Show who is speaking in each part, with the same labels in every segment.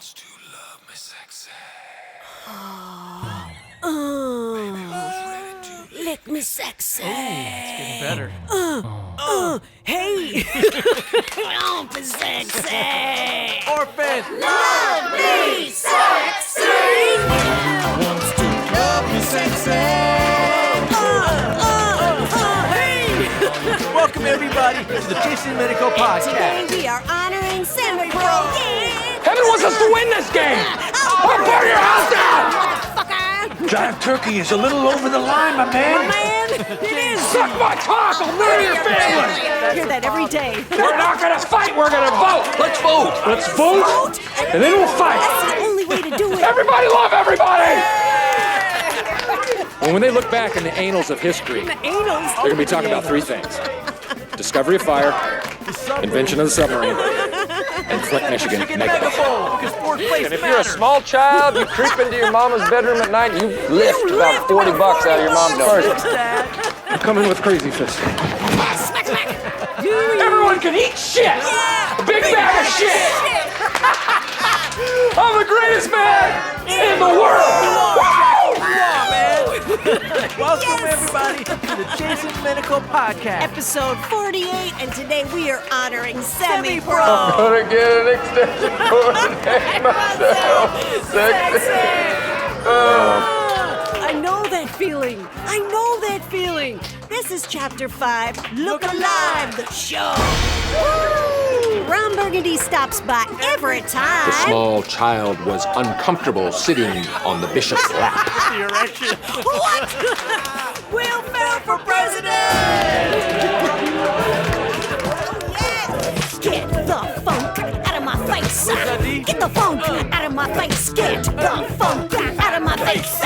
Speaker 1: wants to love me sexy.
Speaker 2: Lick me sexy.
Speaker 3: It's getting better.
Speaker 2: Hey. Love me sexy.
Speaker 3: Orphan!
Speaker 2: Love me sexy.
Speaker 3: Wants to love me sexy.
Speaker 2: Hey.
Speaker 3: Welcome everybody to the Jason and Dominico podcast.
Speaker 2: Today we are honoring Semi-Pro. Yeah.
Speaker 4: Heaven wants us to win this game! I'll burn your house down!
Speaker 2: Motherfucker.
Speaker 1: Giant turkey is a little over the line, my man.
Speaker 2: Man, it is.
Speaker 4: Suck my cock! I'll murder your family!
Speaker 2: I hear that every day.
Speaker 4: We're not gonna fight, we're gonna vote! Let's vote! Let's vote, and then we'll fight!
Speaker 2: That's the only way to do it.
Speaker 4: Everybody love everybody! When they look back in the annals of history, they're
Speaker 2: Anals.
Speaker 4: gonna be talking about three things. Discovery of fire, invention of the submarine, and Flint, Michigan.
Speaker 3: Megaphone, because fourth place
Speaker 4: And if you're a small child, you creep into your mama's bedroom at night, you lift about $40 out of your mom's purse. You come in with crazy fists.
Speaker 2: Smack, smack.
Speaker 4: Everyone can eat shit! A big bag of shit! I'm the greatest man in the world!
Speaker 3: Welcome everybody to the Jason and Dominico podcast.
Speaker 2: Episode 48, and today we are honoring Semi-Pro.
Speaker 4: Gonna get an extension cord and hang myself. Sexy.
Speaker 2: I know that feeling. I know that feeling. This is Chapter 5, Look Alive, the show. Woo! Ron Burgundy stops by every time.
Speaker 4: The small child was uncomfortable sitting on the bishop's lap.
Speaker 3: The erection.
Speaker 2: What? Will Ferrell for president! Get the funk out of my face. Get the funk out of my face. Get the funk out of my face.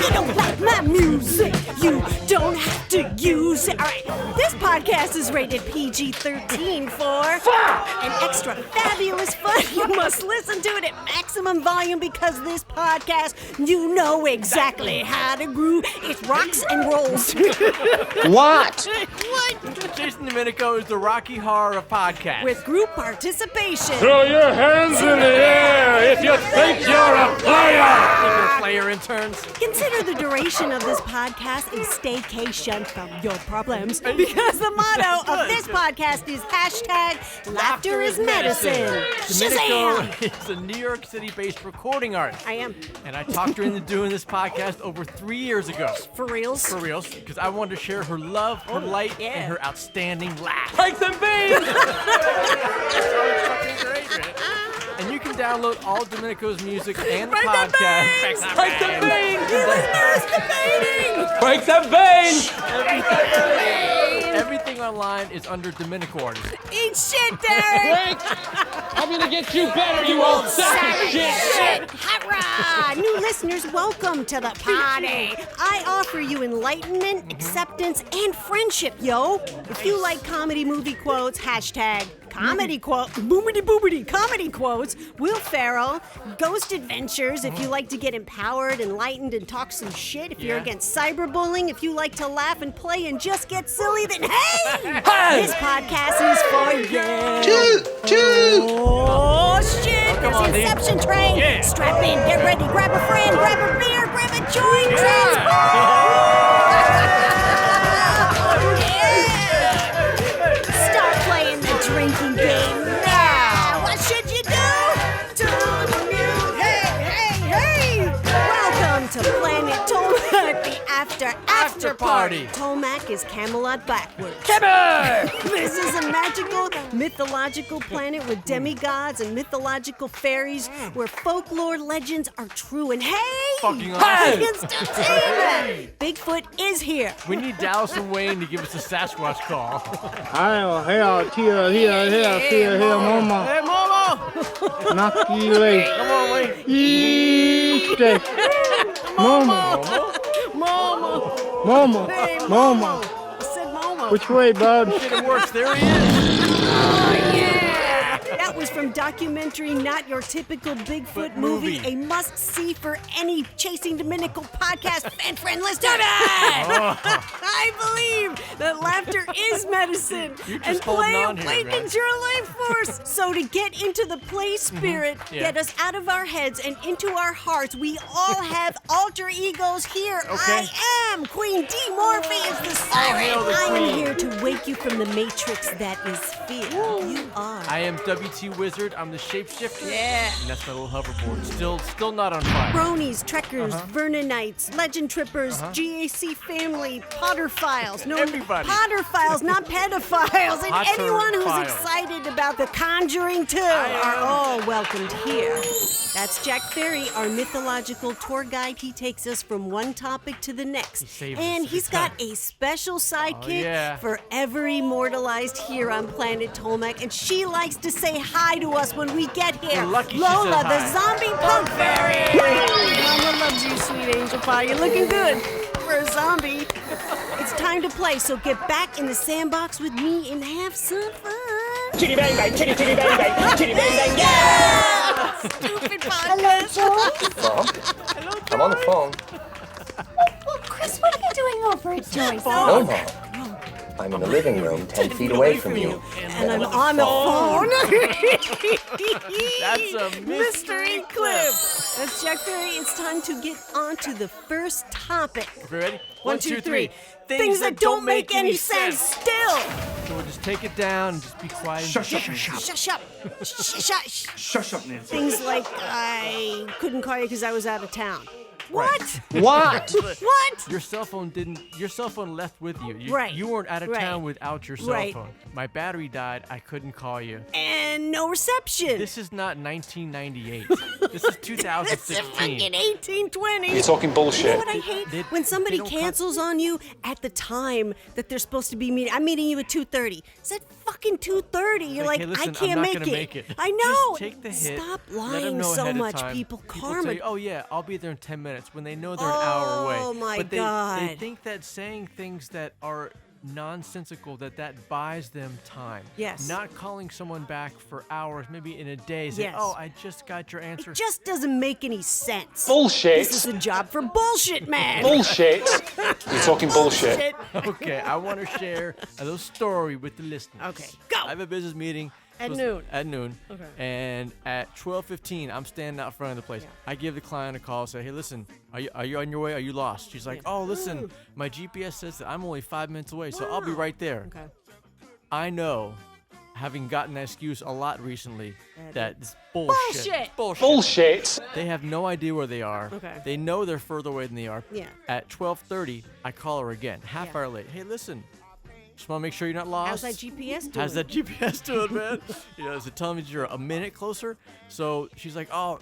Speaker 2: You don't like my music. You don't have to use it. All right, this podcast is rated PG-13 for an extra fabulous fun. You must listen to it at maximum volume because this podcast, you know exactly how to groove. It rocks and rolls.
Speaker 4: What?
Speaker 2: What?
Speaker 3: Jason and Dominico is the Rocky Horror of podcasts.
Speaker 2: With group participation.
Speaker 4: Throw your hands in the air if you think you're a player!
Speaker 3: player interns.
Speaker 2: Consider the duration of this podcast a staycation from your problems because the motto of this podcast is #Laughter is medicine.
Speaker 3: Dominico
Speaker 2: Shazam!
Speaker 3: is a New York City-based recording artist.
Speaker 2: I am.
Speaker 3: And I talked her into doing this podcast over 3 years ago.
Speaker 2: For reals?
Speaker 3: For reals, because I wanted to share her love, her light,
Speaker 2: yeah.
Speaker 3: and her outstanding laugh. Breaks and beans! And you can download all of Dominico's music and the podcast. Break the beans!
Speaker 4: Break the vein!
Speaker 3: Everything online is under DominicoArtist.
Speaker 2: Eat shit, Derek!
Speaker 4: I'm gonna get you better, you old sack of shit!
Speaker 2: Hurrah! New listeners, welcome to the party. I offer you enlightenment, acceptance, and friendship, yo. If you like comedy movie quotes, #comedy quote, boomity boobity, comedy quotes, Will Ferrell, Ghost Adventures, if you like to get empowered, enlightened, and talk some shit, if you're against cyberbullying, if you like to laugh and play and just get silly, then hey! This podcast is for you.
Speaker 1: Two.
Speaker 2: Oh shit,
Speaker 3: come on,
Speaker 2: there's the
Speaker 3: Dee.
Speaker 2: Inception train.
Speaker 3: Yeah.
Speaker 2: Strap in, get ready, grab a friend, grab a beer, grab a joint, transport! Start playing the drinking game now. What should you do? Tune the music. Hey. Welcome to Planet Tomac, the after
Speaker 3: party.
Speaker 2: Tomac is Camelot backwards.
Speaker 4: Timber!
Speaker 2: This is a magical, mythological planet with demigods and mythological fairies where folklore legends are true. And hey!
Speaker 3: Fucking awesome.
Speaker 2: Constantine! Bigfoot is here.
Speaker 3: We need Dallas and Wayne to give us a Sasquatch call.
Speaker 5: Mama.
Speaker 3: Hey, Momo! Come on, Wayne.
Speaker 5: Momo.
Speaker 2: Hey,
Speaker 5: Momo.
Speaker 2: I said Momo.
Speaker 5: Which way, bud?
Speaker 3: Shit, it works. There he is.
Speaker 2: Oh, yeah! That was from documentary Not Your Typical Bigfoot Movie, a must-see for any Chasing Dominico podcast fan friend listener. I believe that laughter is medicine, and play awakens your life force. So to get into the play spirit, get us out of our heads and into our hearts, we all have alter egos here.
Speaker 3: Okay.
Speaker 2: I am Queen D. Morpheus the Siren. I am here to wake you from the matrix that is fear. You are.
Speaker 3: I am WT Wizard. I'm the shapeshifter.
Speaker 2: Yeah.
Speaker 3: And that's my little hoverboard. Still not on fire.
Speaker 2: Bronies, Trekkers, Vernonites, Legend Trippers, GAC Family, Potter Files. No,
Speaker 3: Everybody.
Speaker 2: Potter Files, not pedophiles. And
Speaker 3: Potter
Speaker 2: anyone who's
Speaker 3: Files.
Speaker 2: excited about The Conjuring 2 are all welcomed here. That's Jack Ferry, our mythological tour guide. He takes us from one topic to the next.
Speaker 3: saves
Speaker 2: And
Speaker 3: us
Speaker 2: he's
Speaker 3: every
Speaker 2: got a special sidekick
Speaker 3: yeah.
Speaker 2: forever immortalized here on planet Tolmec. And she likes to say hi to us when we get here.
Speaker 3: We're lucky she
Speaker 2: Lola,
Speaker 3: says
Speaker 2: the
Speaker 3: hi.
Speaker 2: zombie punk fairy. Mama loves you, sweet angel pie. You're looking good for a zombie. It's time to play, so get back in the sandbox with me and have some fun.
Speaker 6: Chitty bang bang, chitty chitty bang bang, chitty bang bang, yeah!
Speaker 2: Stupid podcast.
Speaker 4: Mom? I'm on the phone.
Speaker 7: Well, Chris, what are you doing over at Joyce?
Speaker 4: No, Mom. I'm in the living room 10 feet away from you.
Speaker 2: And I'm on the phone.
Speaker 3: That's a
Speaker 2: mystery clip. That's Jack Ferry. It's time to get on to the first topic.
Speaker 3: Okay, ready?
Speaker 2: 1, 2, 3. Things that don't make any sense still.
Speaker 3: So we'll just take it down and just be quiet.
Speaker 1: Shush up.
Speaker 2: Shush up. Shush.
Speaker 1: Shush up, Nancy.
Speaker 2: Things like I couldn't call you because I was out of town. What?
Speaker 4: What?
Speaker 2: What?
Speaker 3: Your cell phone left with you.
Speaker 2: Right.
Speaker 3: You weren't out of
Speaker 2: Right.
Speaker 3: town without your cell
Speaker 2: Right.
Speaker 3: phone. My battery died. I couldn't call you.
Speaker 2: And no reception.
Speaker 3: This is not 1998. This is 2016.
Speaker 2: Fucking 1820.
Speaker 4: You're talking
Speaker 2: You know
Speaker 4: bullshit.
Speaker 2: what I hate?
Speaker 3: They-
Speaker 2: when somebody
Speaker 3: they don't cut-
Speaker 2: cancels on you at the time that they're supposed to be meeting. I'm meeting you at 2:30. It's at fucking 2:30. You're like,
Speaker 3: hey, listen,
Speaker 2: I
Speaker 3: I'm
Speaker 2: can't
Speaker 3: not
Speaker 2: make
Speaker 3: gonna
Speaker 2: it.
Speaker 3: make it.
Speaker 2: I know.
Speaker 3: Just take the hit.
Speaker 2: Stop
Speaker 3: let them
Speaker 2: lying
Speaker 3: know
Speaker 2: so
Speaker 3: ahead of
Speaker 2: much,
Speaker 3: time.
Speaker 2: people.
Speaker 3: People
Speaker 2: Karma.
Speaker 3: say, oh yeah, I'll be there in 10 minutes when they know they're an hour away.
Speaker 2: Oh, my
Speaker 3: but they
Speaker 2: God.
Speaker 3: think that saying things that are nonsensical, that buys them time.
Speaker 2: Yes.
Speaker 3: Not calling someone back for hours, maybe in a day, saying,
Speaker 2: Yes.
Speaker 3: oh, I just got your answer.
Speaker 2: It just doesn't make any sense.
Speaker 4: Bullshit.
Speaker 2: This is a job for bullshit, man.
Speaker 4: Bullshit. You're talking bullshit.
Speaker 3: Okay, I want to share a little story with the listeners.
Speaker 2: Okay, go.
Speaker 3: I have a business meeting.
Speaker 2: At
Speaker 3: supposed-
Speaker 2: noon.
Speaker 3: At noon.
Speaker 2: Okay.
Speaker 3: And at 12:15, I'm standing out front of the place.
Speaker 2: Yeah.
Speaker 3: I give the client a call, say, hey, listen, are you on your way? Are you lost? She's like, oh, listen, my GPS says that I'm only 5 minutes away, so I'll be
Speaker 2: Wow.
Speaker 3: right there.
Speaker 2: Okay.
Speaker 3: I know, having gotten that excuse a lot recently, that it's
Speaker 2: Bullshit.
Speaker 3: bullshit.
Speaker 4: Bullshit.
Speaker 3: They have no idea where they are.
Speaker 2: Okay.
Speaker 3: They know they're further away than they are.
Speaker 2: Yeah.
Speaker 3: At 12:30, I call her again, half
Speaker 2: Yeah.
Speaker 3: hour late. Hey, listen, just want to make sure you're not lost.
Speaker 2: How's that GPS doing?
Speaker 3: How's that GPS doing, man? Is it telling me you're a minute closer? So she's like, oh,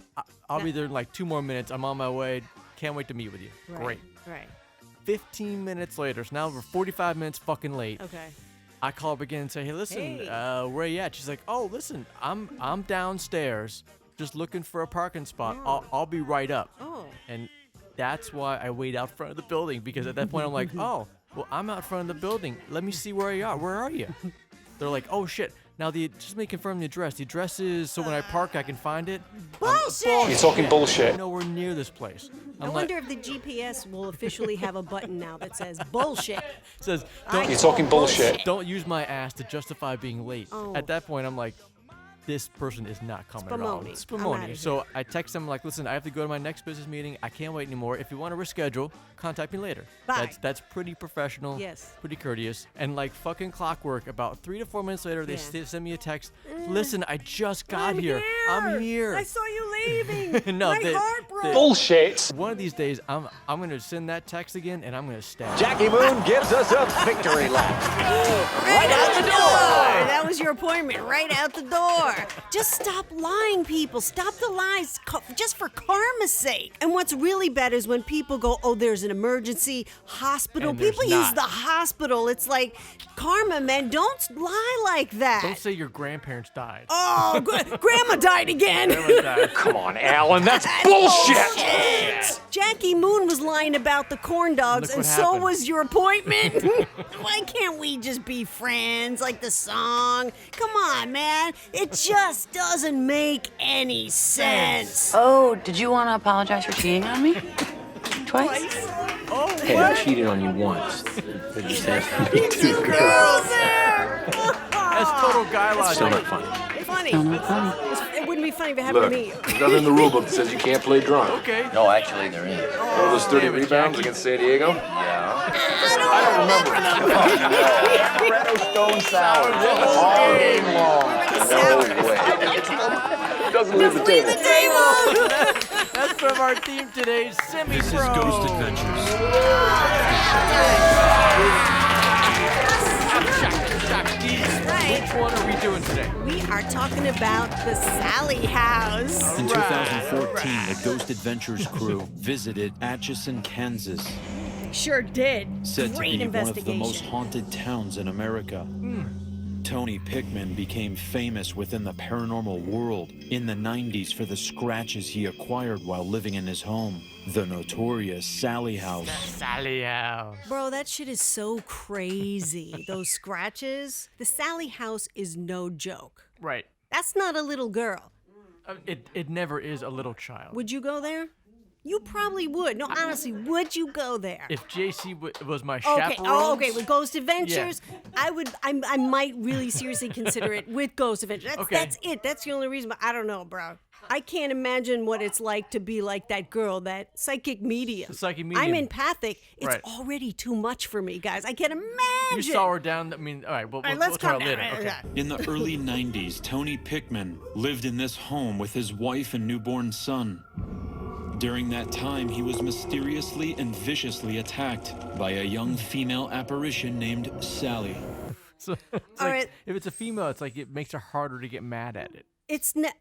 Speaker 3: I'll be there in like 2 more minutes. I'm on my way. Can't wait to meet with you. Great.
Speaker 2: Right.
Speaker 3: 15 minutes later, so now we're 45 minutes fucking late.
Speaker 2: Okay.
Speaker 3: I call up again and say, hey, listen,
Speaker 2: Hey.
Speaker 3: where you at? She's like, oh, listen, I'm downstairs just looking for a parking spot. I'll be right up.
Speaker 2: Oh.
Speaker 3: And that's why I wait out front of the building, because at that point I'm like, oh, well, I'm out front of the building. Let me see where you are. Where are you? They're like, oh, shit. Now, just let me confirm the address. The address is so when I park, I can find it.
Speaker 2: Bullshit.
Speaker 4: You're talking bullshit.
Speaker 3: Nowhere near this place.
Speaker 2: I
Speaker 3: I'm
Speaker 2: wonder if the GPS will officially have a button now that says bullshit.
Speaker 3: it says,
Speaker 2: I
Speaker 4: You're
Speaker 2: call
Speaker 4: talking bullshit.
Speaker 3: don't use my ass to justify being late.
Speaker 2: Oh.
Speaker 3: At that point, I'm like, this person is not coming at all.
Speaker 2: Spumoni.
Speaker 3: It's
Speaker 2: I'm outta
Speaker 3: Spumoni.
Speaker 2: here.
Speaker 3: So I text them like, listen, I have to go to my next business meeting. I can't wait anymore. If you want to reschedule, contact me later.
Speaker 2: Bye.
Speaker 3: That's pretty professional.
Speaker 2: Yes.
Speaker 3: Pretty courteous. And like fucking clockwork, about 3 to 4 minutes later, they
Speaker 2: Yeah.
Speaker 3: send me a text. Listen, I just got
Speaker 2: I'm
Speaker 3: here. I'm here.
Speaker 2: I saw you leaving.
Speaker 3: No,
Speaker 2: My
Speaker 3: they-
Speaker 2: heart broke.
Speaker 4: Bullshit.
Speaker 3: One of these days, I'm gonna send that text again, and I'm gonna stab.
Speaker 6: Jackie Moon gives us a victory lap.
Speaker 2: Right out the door. That was your appointment. Right out the door. Just stop lying, people. Stop the lies, just for karma's sake. And what's really bad is when people go, "Oh, there's an emergency hospital."
Speaker 3: And there's
Speaker 2: People use
Speaker 3: not.
Speaker 2: the hospital. It's like karma, man. Don't lie like that.
Speaker 3: Don't say your grandparents died.
Speaker 2: Oh, Grandma died again.
Speaker 3: Grandma died.
Speaker 6: Come on, Alan, that's bullshit.
Speaker 1: Shit!
Speaker 2: Jackie Moon was lying about the corn dogs,
Speaker 3: Look
Speaker 2: and
Speaker 3: what
Speaker 2: so
Speaker 3: happened.
Speaker 2: was your appointment. Why can't we just be friends like the song? Come on, man. It just doesn't make any sense.
Speaker 8: Oh, did you want to apologize for cheating on me? Twice?
Speaker 4: Hey, I cheated on you once. Did you say?
Speaker 2: Two girls there.
Speaker 3: That's total guy logic.
Speaker 4: Still not funny.
Speaker 2: Funny.
Speaker 8: Still not funny.
Speaker 2: It wouldn't be funny if it happened
Speaker 4: Look,
Speaker 2: to me.
Speaker 4: there's nothing in the rule book that says you can't play drunk.
Speaker 3: Okay.
Speaker 4: No, actually, there is. Oh, those 30
Speaker 3: damn it,
Speaker 4: rebounds
Speaker 3: Jackie.
Speaker 4: against San Diego? Yeah. I don't remember. Amaretto Stone Sour all game long. No way. Doesn't leave the table.
Speaker 3: That's from our theme today, Semi
Speaker 1: This is
Speaker 3: Pro.
Speaker 1: Ghost Adventures.
Speaker 3: Which one are we doing today?
Speaker 2: We are talking about the Sallie house.
Speaker 9: In 2014, the Ghost Adventures crew visited Atchison, Kansas,
Speaker 2: Sure did.
Speaker 9: said to
Speaker 2: Great
Speaker 9: be one of the
Speaker 2: investigation.
Speaker 9: most haunted towns in America. Tony Pickman became famous within the paranormal world in the 90s for the scratches he acquired while living in his home, the notorious Sallie house.
Speaker 3: Sallie house.
Speaker 2: Bro, that shit is so crazy. Those scratches. The Sallie house is no joke.
Speaker 3: Right.
Speaker 2: That's not a little girl.
Speaker 3: It never is a little child.
Speaker 2: Would you go there? You probably would. No, honestly, would you go there?
Speaker 3: If JC was my
Speaker 2: Okay.
Speaker 3: chaperone.
Speaker 2: Oh, okay. With Ghost Adventures, I might really seriously consider it with Ghost Adventures.
Speaker 3: Okay.
Speaker 2: That's it. That's the only reason. But I don't know, bro. I can't imagine what it's like to be like that girl, that psychic medium.
Speaker 3: The psychic medium.
Speaker 2: I'm empathic. It's
Speaker 3: Right.
Speaker 2: already too much for me, guys. I can't imagine.
Speaker 3: You saw her down. I mean, all right. We'll
Speaker 2: Let's
Speaker 3: talk
Speaker 2: calm
Speaker 3: later.
Speaker 2: down.
Speaker 3: Okay.
Speaker 9: In the early 90s, Tony Pickman lived in this home with his wife and newborn son. During that time, he was mysteriously and viciously attacked by a young female apparition named Sallie.
Speaker 3: So it's
Speaker 2: All
Speaker 3: like,
Speaker 2: right.
Speaker 3: if it's a female, it's like it makes her harder to get mad at it.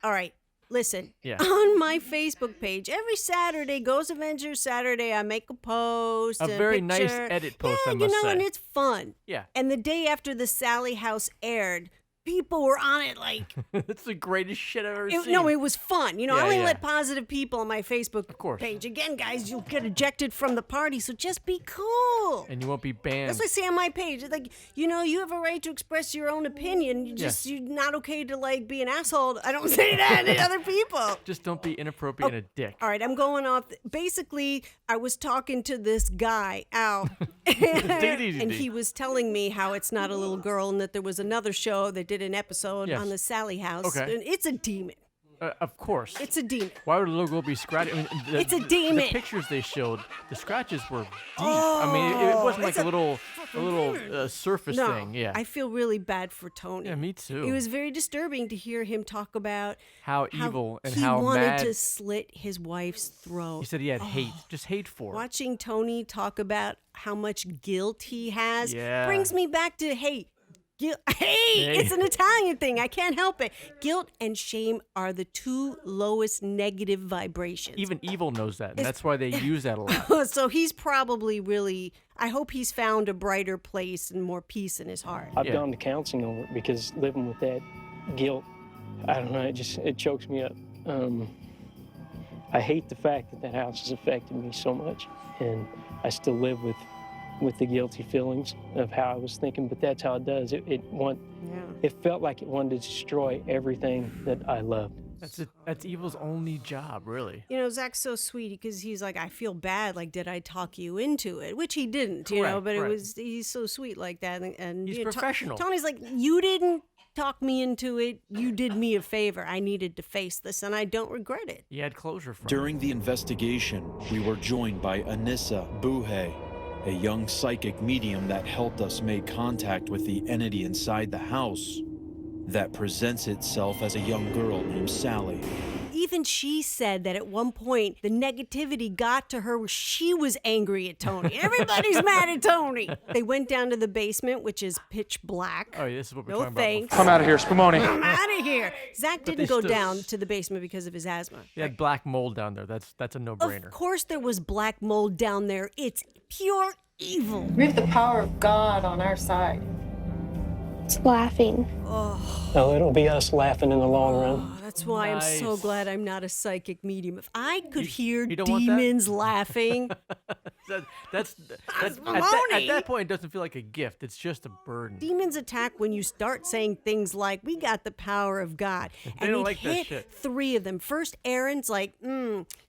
Speaker 2: All right. Listen,
Speaker 3: Yeah.
Speaker 2: on my Facebook page, every Saturday, Ghost Adventures Saturday, I make a post.
Speaker 3: A
Speaker 2: and
Speaker 3: very nice
Speaker 2: picture.
Speaker 3: edit post,
Speaker 2: Yeah,
Speaker 3: I must
Speaker 2: and
Speaker 3: say.
Speaker 2: it's fun.
Speaker 3: Yeah.
Speaker 2: And the day after the Sallie house aired, people were on it like,
Speaker 3: It's the greatest shit I've ever seen.
Speaker 2: no, it was fun. You know, I
Speaker 3: Yeah,
Speaker 2: only
Speaker 3: yeah.
Speaker 2: let positive people on my Facebook
Speaker 3: course.
Speaker 2: page. Again, guys, you'll get ejected from the party, so just be cool.
Speaker 3: And you won't be banned.
Speaker 2: That's what I say on my page. It's like, you know, you have a right to express your own opinion. You're not okay to like be an asshole. I don't say that to other people.
Speaker 3: Just don't be inappropriate and a dick.
Speaker 2: All right, I'm going off. Basically, I was talking to this guy, Al,
Speaker 3: it easy,
Speaker 2: and
Speaker 3: D.
Speaker 2: he was telling me how it's not a little girl and that there was another show that did an episode
Speaker 3: Yes.
Speaker 2: on the Sallie house.
Speaker 3: Okay.
Speaker 2: And it's a demon.
Speaker 3: Of course.
Speaker 2: It's a demon.
Speaker 3: Why would a little girl be scratching? I mean,
Speaker 2: It's a
Speaker 3: The
Speaker 2: demon.
Speaker 3: pictures they showed, the scratches were deep. I mean, it wasn't like
Speaker 2: it's
Speaker 3: a little surface
Speaker 2: No,
Speaker 3: thing. Yeah.
Speaker 2: I feel really bad for Tony.
Speaker 3: Yeah, me too.
Speaker 2: It was very disturbing to hear him talk about
Speaker 3: How evil and
Speaker 2: he
Speaker 3: how
Speaker 2: wanted
Speaker 3: mad.
Speaker 2: to slit his wife's throat.
Speaker 3: He said he had hate, just hate for her.
Speaker 2: Watching Tony talk about how much guilt he has
Speaker 3: Yeah.
Speaker 2: brings me back to it's an Italian thing. I can't help it. Guilt and shame are the two lowest negative vibrations.
Speaker 3: Even evil knows that, and that's why they use that a lot.
Speaker 2: So he's probably really, I hope he's found a brighter place and more peace in his heart.
Speaker 6: I've
Speaker 3: Yeah.
Speaker 6: gone to counseling over it because living with that guilt, I don't know, it chokes me up. I hate the fact that house has affected me so much, and I still live with the guilty feelings of how I was thinking, but that's how it does. It felt like it wanted to destroy everything that I loved.
Speaker 3: That's evil's only job, really.
Speaker 2: You know, Zach's so sweet because he's like, I feel bad. Like, did I talk you into it? Which he didn't, you know,
Speaker 3: Correct,
Speaker 2: but
Speaker 3: right.
Speaker 2: he's so sweet like that. And
Speaker 3: He's
Speaker 2: you know,
Speaker 3: professional.
Speaker 2: Tony's like, you didn't talk me into it. You did me a favor. I needed to face this, and I don't regret it.
Speaker 3: You had closure from
Speaker 9: During the investigation, we were joined by Anissa Buhe, a young psychic medium that helped us make contact with the entity inside the house that presents itself as a young girl named Sallie.
Speaker 2: Even she said that at one point the negativity got to her where she was angry at Tony. Everybody's mad at Tony. They went down to the basement, which is pitch black.
Speaker 3: Oh, yeah, this is what we're
Speaker 2: No
Speaker 3: talking
Speaker 2: thanks.
Speaker 3: about.
Speaker 4: Come out of here, Spumoni.
Speaker 2: I'm out of here. Zach
Speaker 3: they
Speaker 2: didn't go
Speaker 3: still-
Speaker 2: down to the basement because of his asthma.
Speaker 3: They had black mold down there. That's a no-brainer.
Speaker 2: Of course there was black mold down there. It's pure evil.
Speaker 10: We have the power of God on our side.
Speaker 11: It's laughing.
Speaker 6: Oh, it'll be us laughing in the long run.
Speaker 2: That's why I'm so glad I'm not a psychic medium. If I could hear
Speaker 3: you don't want that?
Speaker 2: demons laughing,
Speaker 3: That's at that point, it doesn't feel like a gift. It's just a burden.
Speaker 2: demons attack when you start saying things like, "We got the power of God," and
Speaker 3: don't
Speaker 2: it
Speaker 3: like that
Speaker 2: hit
Speaker 3: shit.
Speaker 2: 3 of them. First, Aaron's like,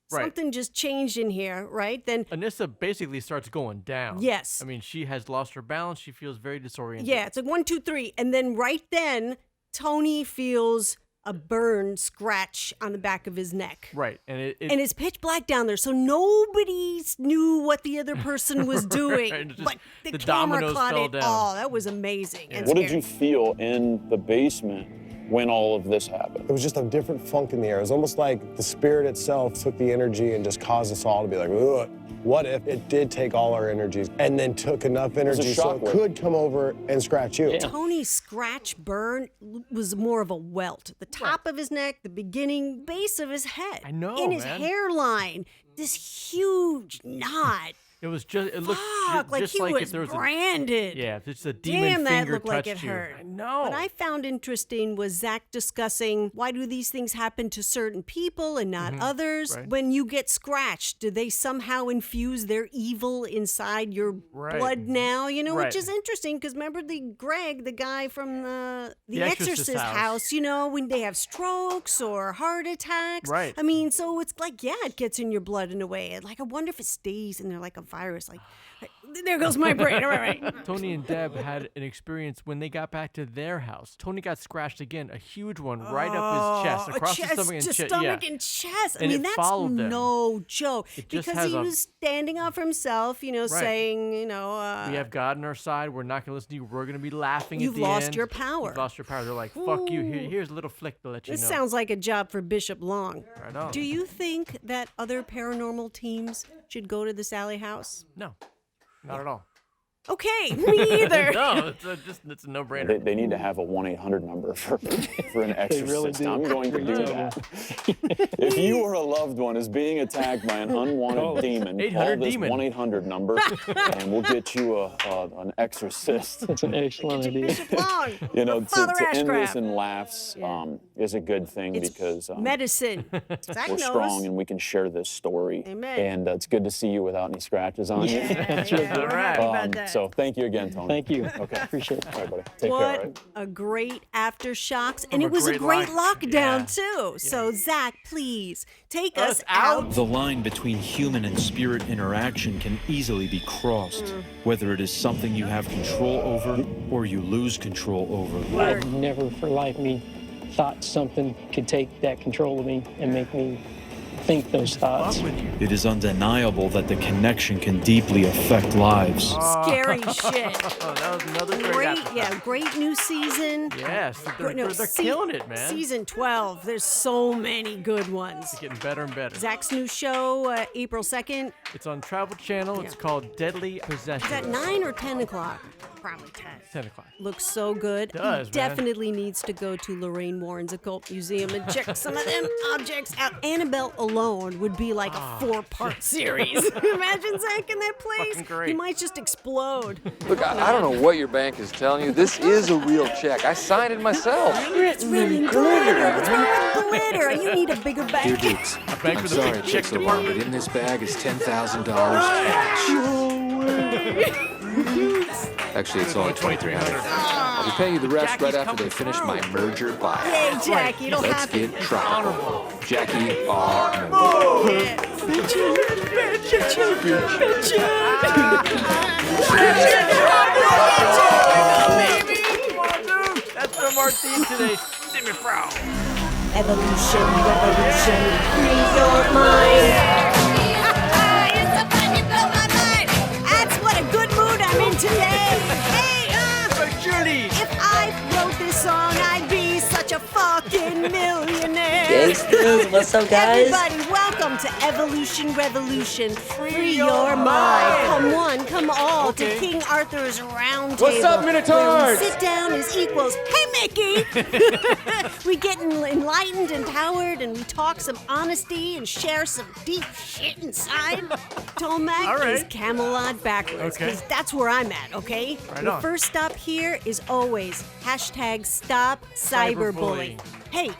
Speaker 2: something just changed in here, right? Then
Speaker 3: Anissa basically starts going down.
Speaker 2: Yes.
Speaker 3: I mean, she has lost her balance. She feels very disoriented.
Speaker 2: yeah, it's like 1, 2, 3, and then right then, Tony feels a burn scratch on the back of his neck.
Speaker 3: Right. And
Speaker 2: And it's pitch black down there, so nobody knew what the other person was doing.
Speaker 3: Right, just
Speaker 2: but the
Speaker 3: the
Speaker 2: camera
Speaker 3: dominoes
Speaker 2: caught
Speaker 3: fell
Speaker 2: it
Speaker 3: down.
Speaker 2: all. That was amazing. And
Speaker 4: What did
Speaker 2: scary.
Speaker 4: you feel in the basement when all of this happened?
Speaker 11: It was just a different funk in the air. It was almost like the spirit itself took the energy and just caused us all to be like, ugh. What if it did take all our energies and then took enough energy so it
Speaker 4: shockwave.
Speaker 11: could come over and scratch you?
Speaker 2: Tony's scratch burn was more of a welt. The top of his neck, the beginning, base of his head.
Speaker 3: I know,
Speaker 2: in his
Speaker 3: man.
Speaker 2: hairline, this huge knot.
Speaker 3: It was just, it looked
Speaker 2: Fuck, like
Speaker 3: just
Speaker 2: he
Speaker 3: like
Speaker 2: was
Speaker 3: if there was
Speaker 2: branded.
Speaker 3: Yeah, if it's a demon
Speaker 2: Damn, that
Speaker 3: finger
Speaker 2: looked like
Speaker 3: touched
Speaker 2: it
Speaker 3: you.
Speaker 2: hurt.
Speaker 3: I know.
Speaker 2: What I found interesting was Zach discussing why do these things happen to certain people and not others?
Speaker 3: Right.
Speaker 2: When you get scratched, do they somehow infuse their evil inside your blood now? You know,
Speaker 3: Right.
Speaker 2: which is interesting because remember Greg, the guy from the
Speaker 3: Exorcist
Speaker 2: Exorcist
Speaker 3: house.
Speaker 2: house, you know, when they have strokes or heart attacks.
Speaker 3: Right.
Speaker 2: I mean, so it's like, yeah, it gets in your blood in a way. Like, I wonder if it stays in there like a virus. Like, there goes my brain. All right.
Speaker 3: Tony and Deb had an experience when they got back to their house. Tony got scratched again, a huge one right up his chest, across the stomach and chest.
Speaker 2: Stomach and chest. I
Speaker 3: And
Speaker 2: mean,
Speaker 3: it
Speaker 2: that's
Speaker 3: followed them.
Speaker 2: no joke.
Speaker 3: It just
Speaker 2: Because
Speaker 3: has
Speaker 2: he
Speaker 3: a-
Speaker 2: was standing up for himself, you know, saying, you know,
Speaker 3: We have God on our side. We're not going to listen to you. We're going to be laughing
Speaker 2: You've
Speaker 3: at the
Speaker 2: lost
Speaker 3: end.
Speaker 2: your power.
Speaker 3: You've lost your power. They're like, fuck you. Here's a little flick to let you
Speaker 2: this
Speaker 3: know.
Speaker 2: sounds like a job for Bishop Long.
Speaker 3: I know.
Speaker 2: Do you think that other paranormal teams should go to the Sallie house?
Speaker 3: No, not at all.
Speaker 2: Okay, me either.
Speaker 3: No, it's a no-brainer.
Speaker 4: They need to have a 1-800 number for an exorcist.
Speaker 6: really do.
Speaker 4: I'm going to do that. If you or a loved one is being attacked by an unwanted demon, call
Speaker 3: 800
Speaker 4: this
Speaker 3: demon.
Speaker 4: 1-800 number, and we'll get you an exorcist.
Speaker 6: That's an excellent idea.
Speaker 2: Bishop Long.
Speaker 4: You know,
Speaker 2: Father
Speaker 4: to end this
Speaker 2: Ashcraft.
Speaker 4: in laughs is a good thing
Speaker 2: It's
Speaker 4: because
Speaker 2: medicine. Zach
Speaker 4: we're
Speaker 2: knows.
Speaker 4: strong and we can share this story.
Speaker 2: Amen.
Speaker 4: And it's good to see you without any scratches on you.
Speaker 6: That's really
Speaker 2: We're
Speaker 6: good.
Speaker 2: happy about that.
Speaker 4: So thank you again, Tony.
Speaker 6: Thank you.
Speaker 4: Okay.
Speaker 6: Appreciate it.
Speaker 4: All right, buddy. Take care, all
Speaker 2: What
Speaker 4: right?
Speaker 2: a great Aftershocks. And
Speaker 3: a
Speaker 2: it was a
Speaker 3: great
Speaker 2: great
Speaker 3: lock-
Speaker 2: lockdown,
Speaker 3: yeah.
Speaker 2: too. So, Zach, please take
Speaker 3: Us
Speaker 2: us
Speaker 3: out?
Speaker 2: out.
Speaker 9: The line between human and spirit interaction can easily be crossed, whether it is something you have control over or you lose control over.
Speaker 6: I've never for life me thought something could take that control of me and make me think those thoughts.
Speaker 3: Fuck with you.
Speaker 9: It is undeniable that the connection can deeply affect lives.
Speaker 2: Scary shit.
Speaker 3: Oh, that was another great
Speaker 2: Great new season.
Speaker 3: Yes, they're
Speaker 2: No,
Speaker 3: killing it, man.
Speaker 2: Season 12. There's so many good ones.
Speaker 3: It's getting better and better.
Speaker 2: Zach's new show, April 2nd.
Speaker 3: It's on Travel Channel. It's called Deadly Possession.
Speaker 2: Is that 9 or 10 o'clock? Probably 10.
Speaker 3: 10 o'clock.
Speaker 2: Looks so good.
Speaker 3: Does,
Speaker 2: He
Speaker 3: man.
Speaker 2: definitely needs to go to Lorraine Warren's Occult Museum and check some of them objects out. Annabelle alone would be like a 4-part series. Imagine Zach in that place.
Speaker 3: Fucking great.
Speaker 2: He might just explode.
Speaker 12: Look, I don't know what your bank is telling you. This is a real check. I signed it myself.
Speaker 2: It's really glitter. What's wrong with glitter? You need a bigger
Speaker 12: Dear
Speaker 2: bag.
Speaker 12: Dukes,
Speaker 3: bank
Speaker 12: I'm
Speaker 3: with a
Speaker 12: sorry
Speaker 3: big
Speaker 12: it
Speaker 3: check
Speaker 12: took so long,
Speaker 3: department.
Speaker 12: but in this bag is $10,000 cash. Actually, it's only $2,300. I'll be paying you the rest
Speaker 3: Jackie's
Speaker 12: right after
Speaker 3: coming
Speaker 12: they finish
Speaker 3: through.
Speaker 12: my merger buyout.
Speaker 2: Hey, Jackie, you don't
Speaker 12: Let's
Speaker 2: have to.
Speaker 12: get tropical. Jackie R. Miller.
Speaker 3: That's from our theme today. Jimmy Frau.
Speaker 2: Evolution, revolution, free your mind. That's what a good mood I'm in today. Hey,
Speaker 3: Julie.
Speaker 2: if I wrote this song, I'd be such a fucking millionaire.
Speaker 13: Gangsters, what's up, guys?
Speaker 2: Everybody, welcome to Evolution Revolution. Free your mind. Come one, come all to King Arthur's round table.
Speaker 12: What's up, Minotaurs?
Speaker 2: Where we sit down as equals. Hey, Mickey! We get enlightened and empowered, and we talk some honesty and share some deep shit inside. Tomac
Speaker 3: All right.
Speaker 2: is Camelot backwards,
Speaker 3: Okay.
Speaker 2: because that's where I'm at, okay?
Speaker 3: Right
Speaker 2: the
Speaker 3: on.
Speaker 2: first stop here is always #StopCyberbullying.
Speaker 3: Cyberbullying.
Speaker 2: Hey,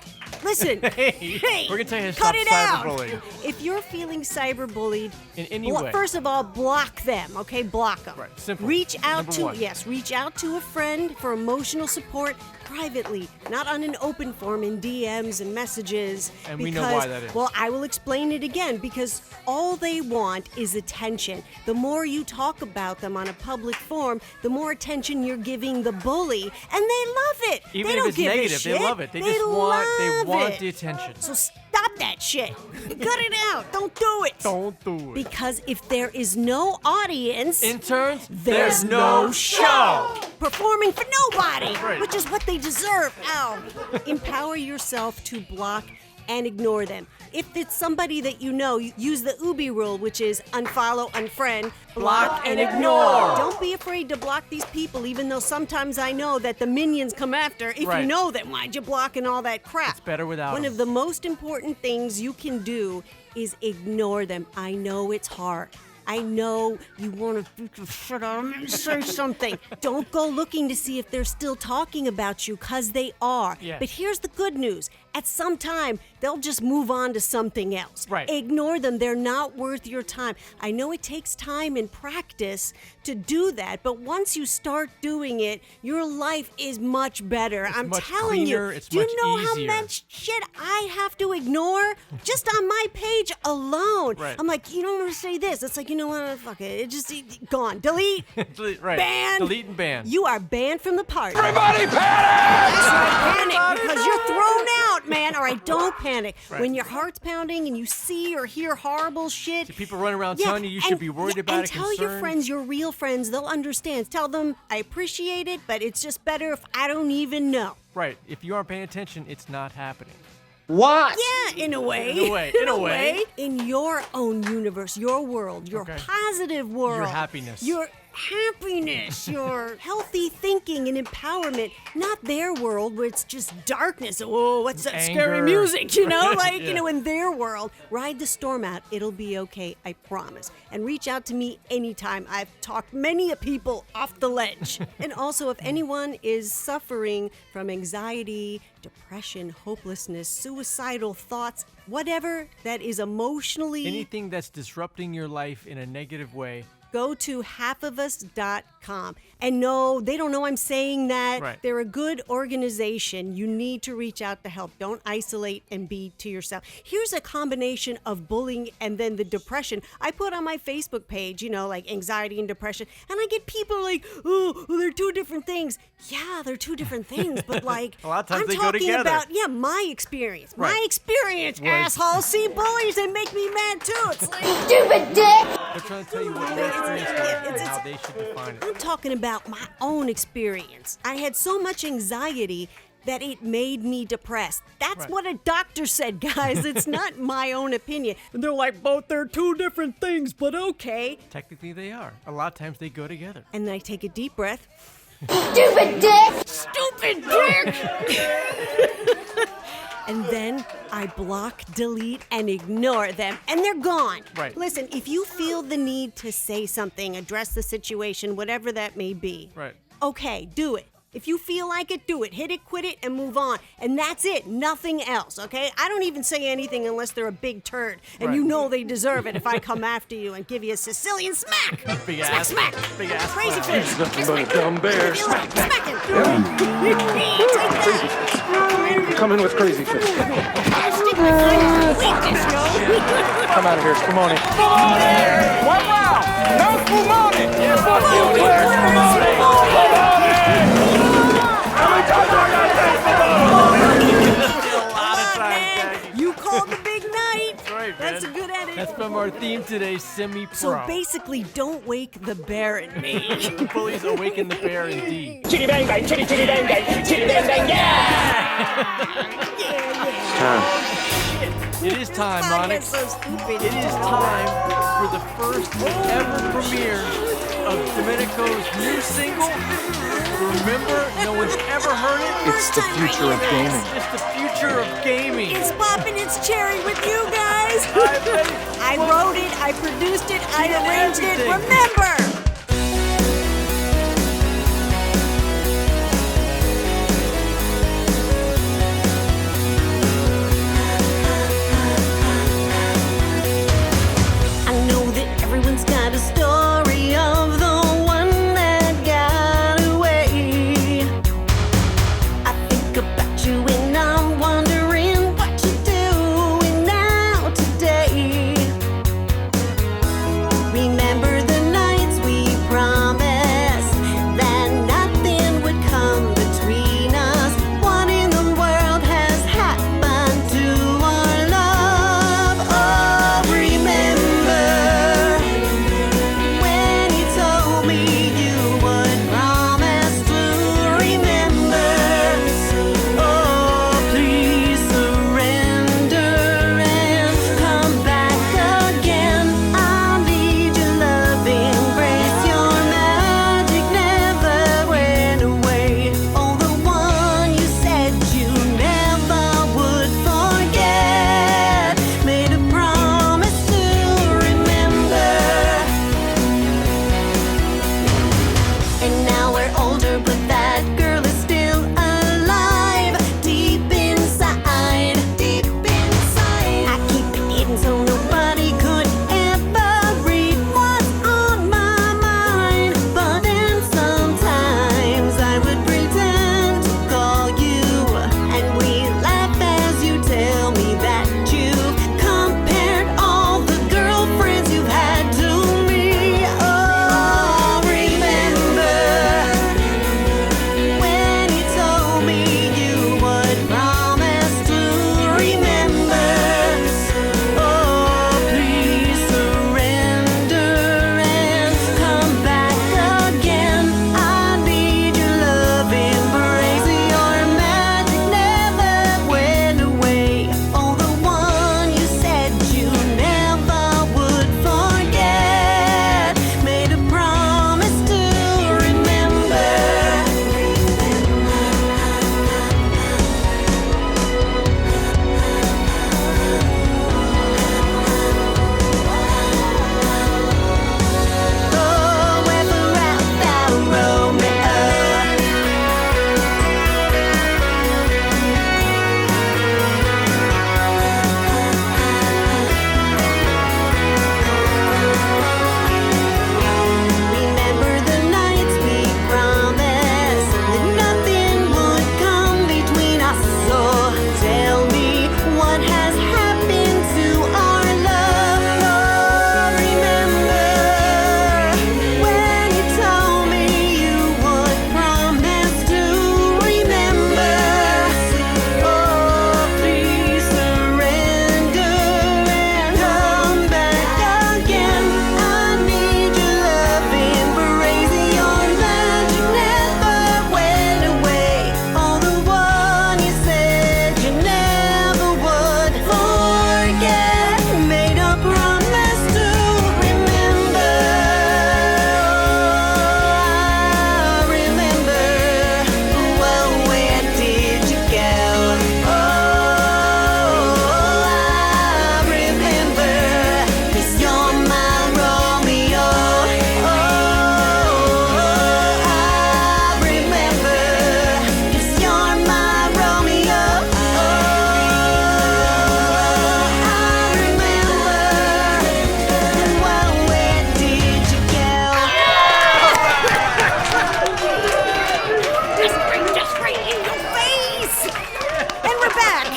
Speaker 2: Listen.
Speaker 3: Hey, we're gonna tell you to
Speaker 2: cut
Speaker 3: stop
Speaker 2: it out.
Speaker 3: cyberbullying.
Speaker 2: If you're feeling cyberbullied,
Speaker 3: In any way.
Speaker 2: first of all, block them. Okay, block them.
Speaker 3: Right, simple.
Speaker 2: Reach out
Speaker 3: Number
Speaker 2: to
Speaker 3: one.
Speaker 2: reach out to a friend for emotional support privately, not on an open forum in DMs and messages.
Speaker 3: And we know why that is.
Speaker 2: Well, I will explain it again because all they want is attention. The more you talk about them on a public forum, the more attention you're giving the bully, and they love it.
Speaker 3: Even
Speaker 2: they
Speaker 3: if
Speaker 2: don't
Speaker 3: it's
Speaker 2: give a
Speaker 3: negative, they
Speaker 2: shit.
Speaker 3: love it. They just want
Speaker 2: love it.
Speaker 3: the attention.
Speaker 2: So stop that shit. Cut it out. Don't do it.
Speaker 3: Don't do it.
Speaker 2: Because if there is no audience,
Speaker 3: interns,
Speaker 2: there's no show. Performing for nobody,
Speaker 3: Right.
Speaker 2: which is what they deserve. Ow. Empower yourself to block and ignore them. If it's somebody that you know, use the Ubi rule, which is unfollow, unfriend, block, and ignore. Don't be afraid to block these people, even though sometimes I know that the minions come after. If
Speaker 3: Right.
Speaker 2: you know them, why'd you block and all that crap?
Speaker 3: It's better without
Speaker 2: One
Speaker 3: them.
Speaker 2: of the most important things you can do is ignore them. I know it's hard. I know you want to shut up and say something. Don't go looking to see if they're still talking about you, because they are.
Speaker 3: Yes.
Speaker 2: But here's the good news. At some time, they'll just move on to something else.
Speaker 3: Right.
Speaker 2: Ignore them. They're not worth your time. I know it takes time and practice to do that, but once you start doing it, your life is much better. I'm
Speaker 3: much
Speaker 2: telling
Speaker 3: cleaner,
Speaker 2: you.
Speaker 3: it's
Speaker 2: Do you
Speaker 3: much
Speaker 2: know
Speaker 3: easier.
Speaker 2: how much shit I have to ignore just on my page alone?
Speaker 3: Right.
Speaker 2: I'm like, you don't want to say this. It's like, you know what? Fuck it. It just gone. Delete.
Speaker 3: Right.
Speaker 2: Ban.
Speaker 3: Delete and ban.
Speaker 2: You are banned from the party.
Speaker 12: Everybody panic!
Speaker 2: That's right, panic, because you're thrown out, man. All right, don't panic.
Speaker 3: Right.
Speaker 2: When your heart's pounding and you see or hear horrible shit.
Speaker 3: See, people running around telling you should be worried about
Speaker 2: and
Speaker 3: it,
Speaker 2: tell your
Speaker 3: concerned.
Speaker 2: friends, your real friends, they'll understand. Tell them, I appreciate it, but it's just better if I don't even know.
Speaker 3: Right. If you aren't paying attention, it's not happening.
Speaker 12: What?
Speaker 2: Yeah, in a way.
Speaker 3: In a way, in a way.
Speaker 2: In your own universe, your world, your
Speaker 3: Okay.
Speaker 2: positive world.
Speaker 3: Your happiness.
Speaker 2: Your happiness, your healthy thinking and empowerment, not their world where it's just darkness. Oh, what's that scary
Speaker 3: Anger.
Speaker 2: music, you know? Like,
Speaker 3: Yeah.
Speaker 2: you know, in their world. Ride the storm out. It'll be okay, I promise. And reach out to me anytime. I've talked many a people off the ledge. And also, if anyone is suffering from anxiety, depression, hopelessness, suicidal thoughts, whatever that is emotionally,
Speaker 3: Anything that's disrupting your life in a negative way.
Speaker 2: go to halfofus.com. And no, they don't know I'm saying that.
Speaker 3: Right.
Speaker 2: They're a good organization. You need to reach out to help. Don't isolate and be to yourself. Here's a combination of bullying and then the depression. I put on my Facebook page, you know, like anxiety and depression, and I get people like, oh, well, they're two different things. Yeah, they're two different things, but like,
Speaker 3: A lot of times
Speaker 2: I'm
Speaker 3: they go
Speaker 2: talking
Speaker 3: together.
Speaker 2: about, my experience.
Speaker 3: Right.
Speaker 2: My experience, asshole. See, bullies, they make me mad too. It's like,
Speaker 7: Stupid dick!
Speaker 3: They're trying to tell you what their experience was and how they should define it.
Speaker 2: I'm talking about my own experience. I had so much anxiety that it made me depressed. That's
Speaker 3: Right.
Speaker 2: what a doctor said, guys. It's not my own opinion. And they're like, both they're two different things, but okay.
Speaker 3: Technically, they are. A lot of times they go together.
Speaker 2: And then I take a deep breath.
Speaker 7: Stupid dick!
Speaker 2: Stupid dick! And then I block, delete, and ignore them, and they're gone.
Speaker 3: Right.
Speaker 2: Listen, if you feel the need to say something, address the situation, whatever that may be,
Speaker 3: Right.
Speaker 2: okay, do it. If you feel like it, do it. Hit it, quit it, and move on. And that's it. Nothing else, okay? I don't even say anything unless they're a big turd. And
Speaker 3: Right.
Speaker 2: you know they deserve it if I come after you and give you a Sicilian smack.
Speaker 3: Big
Speaker 2: smack,
Speaker 3: ass.
Speaker 2: smack.
Speaker 3: Big ass.
Speaker 2: Crazy
Speaker 3: clown.
Speaker 2: fish.
Speaker 12: Nothing but a dumb bear.
Speaker 2: Smack, smack it. Take that.
Speaker 12: Come in with crazy fish.
Speaker 2: Stick behind your weakness, yo.
Speaker 12: Come out of here, Spumoni. Spumoni! One round! No Spumoni! Yeah, fuck you, Claire! Spumoni! How many times do I gotta say Spumoni?
Speaker 2: You called the big night.
Speaker 3: That's right,
Speaker 2: That's a
Speaker 3: man.
Speaker 2: good edit.
Speaker 3: That's from our theme today, Semi-Pro.
Speaker 2: So basically, don't wake the bear in me.
Speaker 3: Bullies awaken the bear indeed.
Speaker 6: Chitty bang bang, chitty chitty bang bang, chitty bang bang,
Speaker 3: It is time,
Speaker 2: God,
Speaker 3: Onyx.
Speaker 2: that's so stupid.
Speaker 3: It is time for the first ever premiere of Dominico's new single. Remember, no one's ever heard it.
Speaker 12: It's the future of gaming.
Speaker 3: It's the future of gaming.
Speaker 2: It's popping its cherry with you guys.
Speaker 3: I
Speaker 2: I wrote it, I produced it, I
Speaker 3: did
Speaker 2: arranged it.
Speaker 3: everything.
Speaker 2: Remember, hidden so nobody could ever read what's on my mind. But then sometimes I would pretend to call you, and we laugh as you tell me that you've compared all the girlfriends you've had to me. Oh, remember when you told me you would promise to remember. Oh, please surrender and come back again. I need your love embrace. Your magic never went away. Oh, the one you said you never would forget. Made a promise to remember. Oh, whether out thou Romeo. Remember the nights we promised that nothing would come between us. So tell me what has happened to our love. Oh, remember when you told me you would promise to remember. Oh, please surrender and come back again. I need your love embrace. Your magic never went away. Oh, the one you said you never would forget. Made a promise to remember. I remember. Well, where did you go? Oh, I remember. 'Cause you're my Romeo. Oh, I remember. 'Cause you're my Romeo. Oh, I remember. Well, where did you go? Just right in your face! And we're back!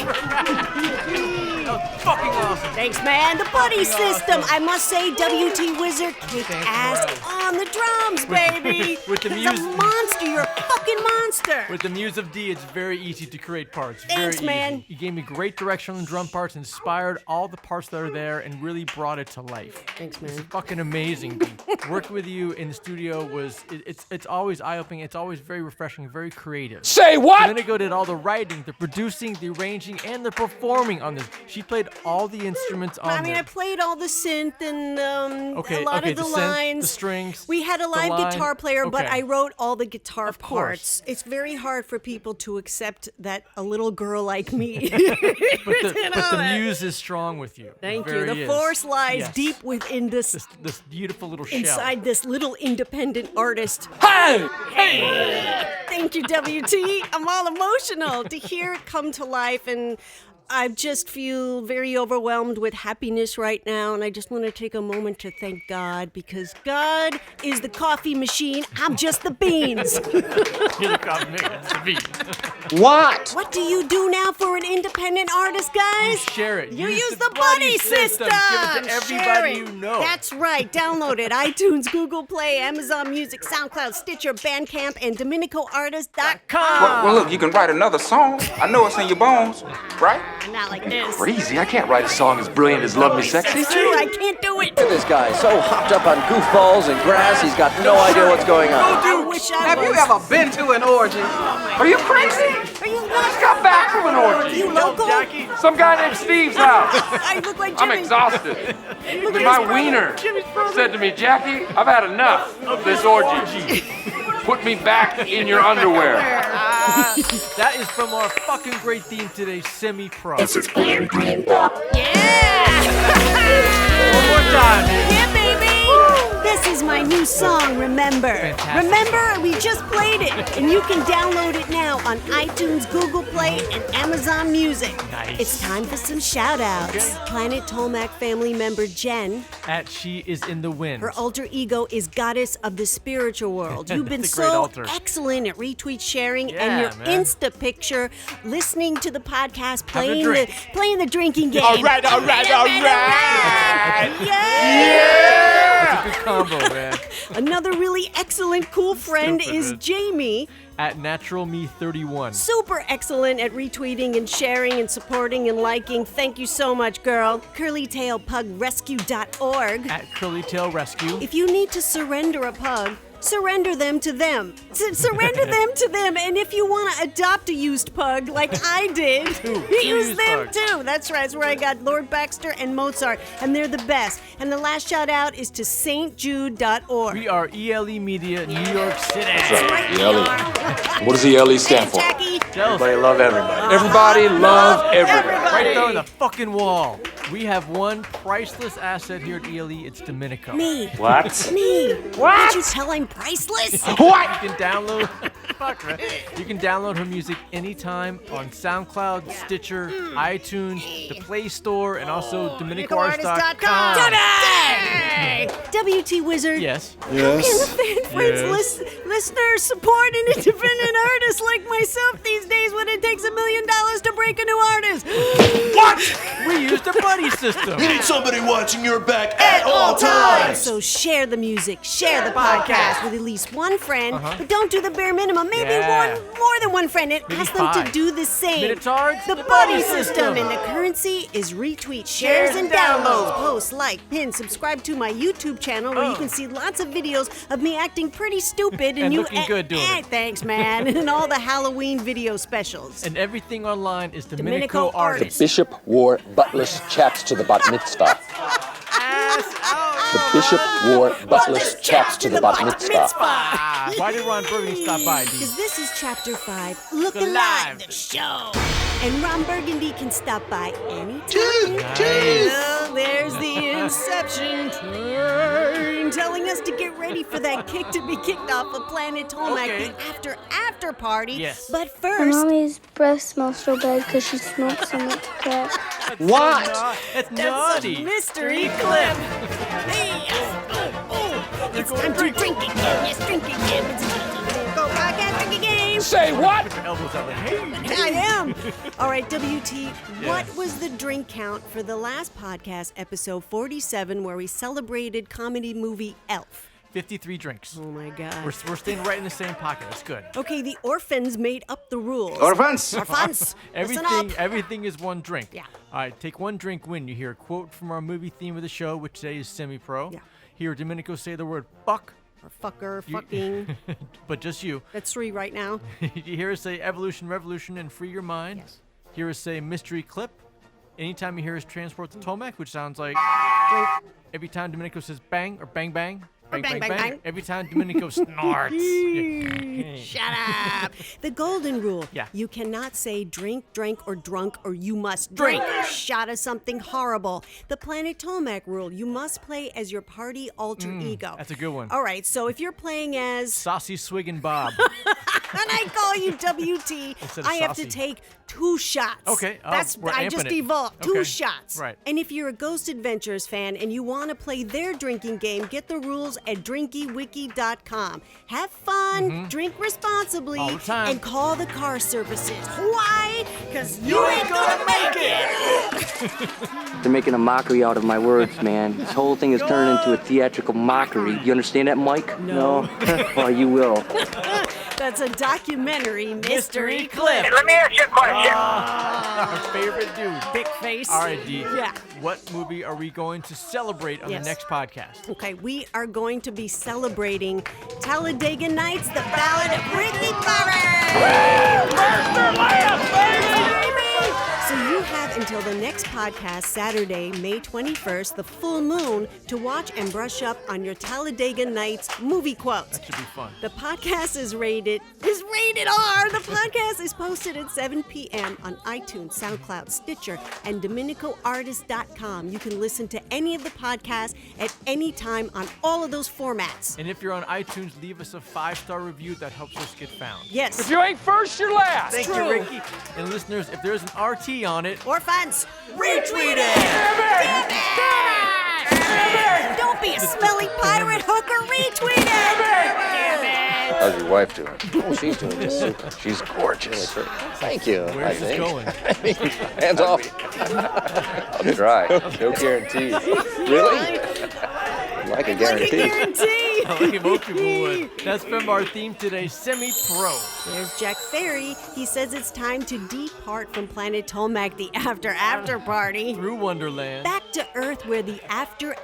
Speaker 3: Fucking awesome.
Speaker 2: Thanks, man. The buddy system. I must say, WT Wizard kicked ass on the drums, baby.
Speaker 3: with the
Speaker 2: He's a
Speaker 3: music.
Speaker 2: monster. You're a fucking monster.
Speaker 3: With the Muse of D, it's very easy to create parts.
Speaker 2: Thanks,
Speaker 3: very
Speaker 2: man.
Speaker 3: Easy. You gave me great direction on the drum parts, inspired all the parts that are there, and really brought it to life.
Speaker 2: Thanks, man.
Speaker 3: It's fucking amazing. D. Working with you in the studio it's always eye-opening. It's always very refreshing, very creative.
Speaker 12: Say what?
Speaker 3: Dominico did all the writing, the producing, the arranging, and the performing on this. She played all the instruments on
Speaker 2: I mean, I
Speaker 3: this.
Speaker 2: played all the synth and a lot
Speaker 3: okay,
Speaker 2: of the
Speaker 3: synth,
Speaker 2: lines.
Speaker 3: the strings.
Speaker 2: We had a
Speaker 3: the
Speaker 2: live
Speaker 3: line.
Speaker 2: guitar player, but
Speaker 3: Okay.
Speaker 2: I wrote all the guitar
Speaker 3: Of course.
Speaker 2: parts. It's very hard for people to accept that a little girl like me.
Speaker 3: But the muse is strong with you.
Speaker 2: Thank
Speaker 3: It
Speaker 2: you.
Speaker 3: very
Speaker 2: The
Speaker 3: is.
Speaker 2: force lies
Speaker 3: Yes.
Speaker 2: deep within this
Speaker 3: This beautiful little shell.
Speaker 2: inside this little independent artist.
Speaker 12: Hey!
Speaker 2: Thank you, WT. I'm all emotional to hear it come to life, and I just feel very overwhelmed with happiness right now, and I just want to take a moment to thank God, because God is the coffee machine. I'm just the beans.
Speaker 3: You're the combination. It's the beat.
Speaker 12: What?
Speaker 2: What do you do now for an independent artist, guys?
Speaker 3: You share it.
Speaker 2: You use the buddy system.
Speaker 3: Give it to everybody
Speaker 2: Share it.
Speaker 3: you know.
Speaker 2: That's right. Download it. iTunes, Google Play, Amazon Music, SoundCloud, Stitcher, Bandcamp, and DominicoArtist.com.
Speaker 12: Well, look, you can write another song. I know it's in your bones, right?
Speaker 2: Not like this.
Speaker 1: Crazy, I can't write a song as brilliant as Love Me Sexy.
Speaker 2: It's true. I can't do it.
Speaker 13: Look at this guy, so hopped up on goofballs and grass, he's got no idea what's going on.
Speaker 2: I wish I
Speaker 12: Have
Speaker 2: was.
Speaker 12: you ever been to an orgy? Are you crazy?
Speaker 2: Are you
Speaker 12: Just
Speaker 2: nuts?
Speaker 12: got back from an orgy.
Speaker 2: You local?
Speaker 12: Some guy named Steve's house.
Speaker 2: I look like
Speaker 12: I'm
Speaker 2: Jimmy.
Speaker 12: exhausted.
Speaker 2: Look at
Speaker 12: My
Speaker 2: his brother.
Speaker 12: wiener said to me, Jackie, I've had enough of this orgy. Put me back in your underwear.
Speaker 3: That is from our fucking great theme today, Semi-Pro.
Speaker 2: Yeah.
Speaker 3: One more time.
Speaker 2: Yeah, baby. This is my new new song, Remember.
Speaker 3: Fantastic.
Speaker 2: Remember, we just played it, and you can download it now on iTunes, Google Play, and Amazon Music.
Speaker 3: Nice.
Speaker 2: It's time for some shout-outs. Planet Tolmac family member Jen.
Speaker 3: At She Is in the Wind.
Speaker 2: Her alter ego is Goddess of the Spiritual World. You've been
Speaker 3: It's a great
Speaker 2: so
Speaker 3: altar.
Speaker 2: excellent at retweet sharing
Speaker 3: Yeah,
Speaker 2: and your
Speaker 3: man.
Speaker 2: Insta picture, listening to the podcast,
Speaker 3: Having a
Speaker 2: playing
Speaker 3: drink.
Speaker 2: the drinking game.
Speaker 12: All right.
Speaker 2: Yeah!
Speaker 3: That's a good combo, man.
Speaker 2: Another really excellent, cool friend
Speaker 3: Stupid,
Speaker 2: is
Speaker 3: man.
Speaker 2: Jamie.
Speaker 3: At Natural Me 31.
Speaker 2: Super excellent at retweeting and sharing and supporting and liking. Thank you so much, girl. CurlyTailPugRescue.org.
Speaker 3: At Curly Tail Rescue.
Speaker 2: If you need to surrender a pug, surrender them to them. Surrender them to them. And if you want to adopt a used pug, like I did, use
Speaker 3: used
Speaker 2: them
Speaker 3: pugs.
Speaker 2: too. That's right. That's where I got Lord Baxter and Mozart, and they're the best. And the last shout out is to stjude.org.
Speaker 3: We are ELE Media, New York City.
Speaker 2: That's right, we
Speaker 1: ELE.
Speaker 2: are.
Speaker 1: What does the LE stand for?
Speaker 2: Jackie.
Speaker 3: Everybody
Speaker 4: love everybody.
Speaker 1: Everybody love everybody.
Speaker 3: Right there on the fucking wall. We have one priceless asset here at ELE. It's Dominico.
Speaker 2: Me.
Speaker 4: What?
Speaker 2: Me. What? Did you tell I'm priceless?
Speaker 3: What? You can download. Fuck, right? You can download her music anytime on SoundCloud, Stitcher, iTunes, the Play Store, and also DominicoArtist.com.
Speaker 2: Today! WT Wizard.
Speaker 3: Yes.
Speaker 2: How can the fan friends listeners support an independent artist like myself these days when it takes $1 million to break a new artist?
Speaker 3: What? We used a buddy system.
Speaker 14: You need somebody watching your back at all times.
Speaker 2: So share the music, share the podcast with at least one friend, but don't do the bare minimum. Maybe more than one friend, and
Speaker 3: Maybe
Speaker 2: ask them to
Speaker 3: 5.
Speaker 2: do the same.
Speaker 3: Minotaurs?
Speaker 2: The buddy system, and the currency is retweets, shares, and downloads. Post, like, pin, subscribe to my YouTube channel where you can see lots of videos of me acting pretty stupid
Speaker 3: And
Speaker 2: you
Speaker 3: looking good doing it.
Speaker 2: Thanks, man, and all the Halloween video specials.
Speaker 3: And everything online is
Speaker 2: Dominico
Speaker 3: DominicoArtist.
Speaker 2: Artist.
Speaker 13: Bishop wore buttless chaps to the bat mitzvah. The bishop wore buttless chaps to the bat mitzvah.
Speaker 3: Why did Ron Burgundy stop by, D?
Speaker 2: Because this is Chapter 5, Look
Speaker 3: Alive.
Speaker 2: Alive, the show. And Ron Burgundy can stop by anytime. Well, there's the Inception train telling us to get ready for that kick to be kicked off of Planet Tolmac,
Speaker 3: Okay.
Speaker 2: the after party.
Speaker 3: Yes.
Speaker 2: But
Speaker 15: My
Speaker 2: first,
Speaker 15: mommy's breath smells so bad because she smoked so much crack.
Speaker 13: What?
Speaker 3: That's
Speaker 2: that's
Speaker 3: naughty.
Speaker 2: a mystery clip. Hey, it's time to drink again. Yes, drink again. It's Go podcast, drink again.
Speaker 13: Say what?
Speaker 3: Put your elbows out like, hey.
Speaker 2: I am. All right, WT, what was the drink count for the last podcast, episode 47, where we celebrated comedy movie Elf?
Speaker 3: 53 drinks.
Speaker 2: Oh, my God.
Speaker 3: We're staying right in the same pocket. That's good.
Speaker 2: Okay, the orphans made up the rules.
Speaker 4: Orphans.
Speaker 2: Orphans, listen up.
Speaker 3: Everything is one drink.
Speaker 2: Yeah.
Speaker 3: All right, take one drink when you hear a quote from our movie theme of the show, which today is semi-pro.
Speaker 2: Yeah.
Speaker 3: Hear Dominico say the word fuck.
Speaker 2: Or fucker,
Speaker 3: You-
Speaker 2: fucking.
Speaker 3: But just you.
Speaker 2: That's 3 right now.
Speaker 3: You hear us say evolution, revolution, and free your mind.
Speaker 2: Yes.
Speaker 3: Hear us say mystery clip. Anytime you hear us transport to Tomac, which sounds like
Speaker 2: Drink.
Speaker 3: every time Dominico says bang or bang bang.
Speaker 2: Or bang, bang, bang.
Speaker 3: Every time Dominico snorts. Yeah.
Speaker 2: Shut up. The golden rule.
Speaker 3: Yeah.
Speaker 2: You cannot say drink, drank, or drunk, or you must drink. Shot of something horrible. The Planet Tolmac rule. You must play as your party alter ego.
Speaker 3: That's a good one.
Speaker 2: All right, so if you're playing as...
Speaker 3: Saucy Swig and Bob.
Speaker 2: and I call you WT,
Speaker 3: Instead of
Speaker 2: I have to
Speaker 3: saucy.
Speaker 2: take 2 shots.
Speaker 3: Okay. Oh,
Speaker 2: That's
Speaker 3: we're
Speaker 2: I
Speaker 3: amping
Speaker 2: just
Speaker 3: it.
Speaker 2: evolved. 2
Speaker 3: Okay.
Speaker 2: shots.
Speaker 3: Right.
Speaker 2: And if you're a Ghost Adventures fan and you want to play their drinking game, get the rules at drinkywiki.com. Have fun, drink responsibly,
Speaker 3: All the time.
Speaker 2: and call the car services. Why? Because you ain't gonna make it.
Speaker 13: They're making a mockery out of my words, man. This whole thing has turned into a theatrical mockery. You understand that, Mike?
Speaker 2: No.
Speaker 13: Well, you will.
Speaker 2: That's a documentary mystery clip.
Speaker 12: Let me ask you a question.
Speaker 3: Our favorite dude.
Speaker 2: Big face.
Speaker 3: All right, D.
Speaker 2: Yeah.
Speaker 3: What movie are we going to celebrate on
Speaker 2: Yes.
Speaker 3: the next podcast?
Speaker 2: Okay, we are going to be celebrating Talladega Nights, the Ballad of Ricky Bobby. So you You have until the next podcast, Saturday, May 21st, the full moon, to watch and brush up on your Talladega Nights movie quotes.
Speaker 3: That should be fun.
Speaker 2: The podcast is rated R. The podcast is posted at 7 p.m. on iTunes, SoundCloud, Stitcher, and DominicoArtist.com. You can listen to any of the podcasts at any time on all of those formats.
Speaker 3: And if you're on iTunes, leave us a 5-star review. That helps us get found.
Speaker 2: Yes.
Speaker 12: If you ain't first, you're last.
Speaker 3: Thank you, Ricky. And listeners, if there's an RT on it,
Speaker 2: or fans, retweet it!
Speaker 12: Damn it!
Speaker 2: Don't be a smelly pirate hooker, retweet it!
Speaker 13: How's your wife doing? Oh, she's doing just super. She's gorgeous. Thank you.
Speaker 3: Where's this going?
Speaker 13: Hands off. I'll try. No guarantees. Really? Like a guarantee.
Speaker 3: I like emotion would. That's from our theme today, Semi-Pro.
Speaker 2: There's Jack Ferry. He says it's time to depart from planet Tomac, the after party.
Speaker 3: Through Wonderland.
Speaker 2: Back to Earth, where the after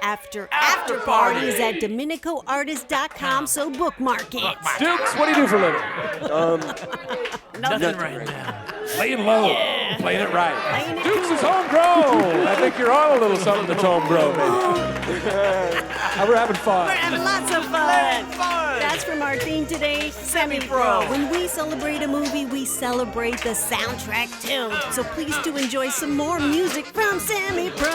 Speaker 2: party is at DominicoArtist.com, so bookmark it.
Speaker 12: Dukes, what do you do for a living?
Speaker 3: Nothing right now.
Speaker 12: Playing low. Playing it right. Dukes is homegrown. I think you're on a little something that's homegrown, baby. We're having fun.
Speaker 2: We're having lots of fun. That's from our theme today, Semi-Pro. When we celebrate a movie, we celebrate the soundtrack too. So please do enjoy some more music from Semi-Pro.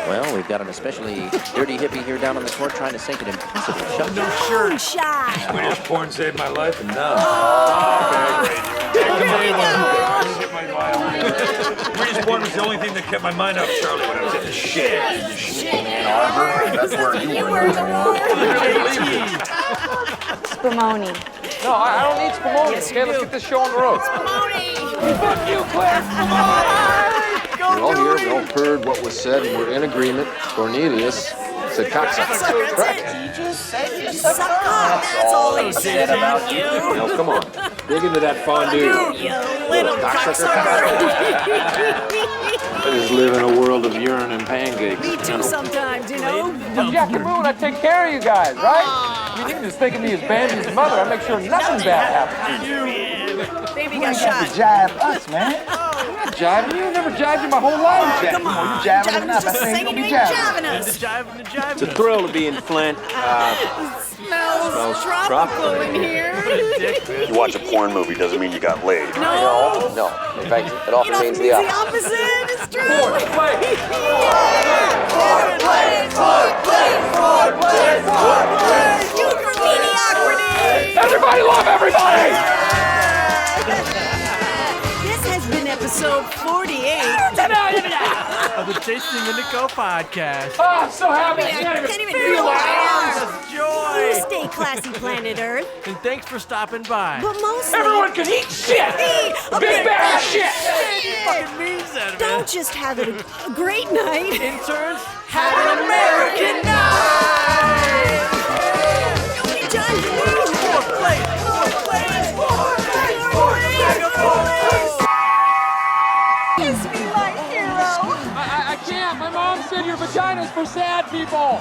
Speaker 13: Well, we've got an especially dirty hippie here down on the court trying to sink an impossible shot.
Speaker 2: No shirt. Shot.
Speaker 12: Swedish porn saved my life, and now. Swedish porn was the only thing that kept my mind up, Charlie, when I was in the shit.
Speaker 4: Ann Arbor, that's where you were.
Speaker 7: Spumoni.
Speaker 12: No, I don't need Spumoni.
Speaker 2: Yes,
Speaker 12: Okay, let's get this show on the road.
Speaker 2: Spumoni.
Speaker 12: Fuck you, Claire.
Speaker 13: We're all here, we all heard what was said, and we're in agreement. Cornelius said cocksucker. Correct.
Speaker 4: He just said you
Speaker 2: Suck up. That's all he said about you.
Speaker 13: Now, come on. Dig into that fondue.
Speaker 2: You little cocksucker.
Speaker 13: I just live in a world of urine and pancakes.
Speaker 2: Me too sometimes, you know?
Speaker 12: I'm Jackie Moon. I take care of you guys, right? You didn't just think of me as Bandy's mother. I make sure nothing bad happens.
Speaker 2: Baby got shot.
Speaker 4: jive us, man.
Speaker 12: I'm not jiving you. I never jived you my whole life.
Speaker 2: Come on.
Speaker 4: You jiving enough.
Speaker 2: Just
Speaker 4: I think
Speaker 2: saying
Speaker 4: you'll
Speaker 2: you
Speaker 4: be
Speaker 2: ain't
Speaker 4: jiving.
Speaker 2: jiving us.
Speaker 3: It's
Speaker 13: It's a thrill to be in Flint.
Speaker 2: Smells tropical in here.
Speaker 14: You watch a porn movie doesn't mean you got laid.
Speaker 13: No. In fact, it often means the opposite.
Speaker 2: opposite. It's true. Youth for mediocrity.
Speaker 12: Everybody love everybody.
Speaker 2: This has been episode 48.
Speaker 3: Of the Chasing Dominico podcast.
Speaker 12: Oh, I'm so happy. I can't even feel my arms.
Speaker 3: That's joy.
Speaker 2: Stay classy, planet Earth.
Speaker 3: And thanks for stopping by.
Speaker 2: But mostly,
Speaker 12: Everyone can eat shit.
Speaker 2: a
Speaker 12: Big bag of shit.
Speaker 3: Fucking means that, man.
Speaker 2: don't just have a great night.
Speaker 3: Interns,
Speaker 2: Have an American night. Don't be done. Kiss me, my hero.
Speaker 12: I can't. My mom said your vagina's for sad people.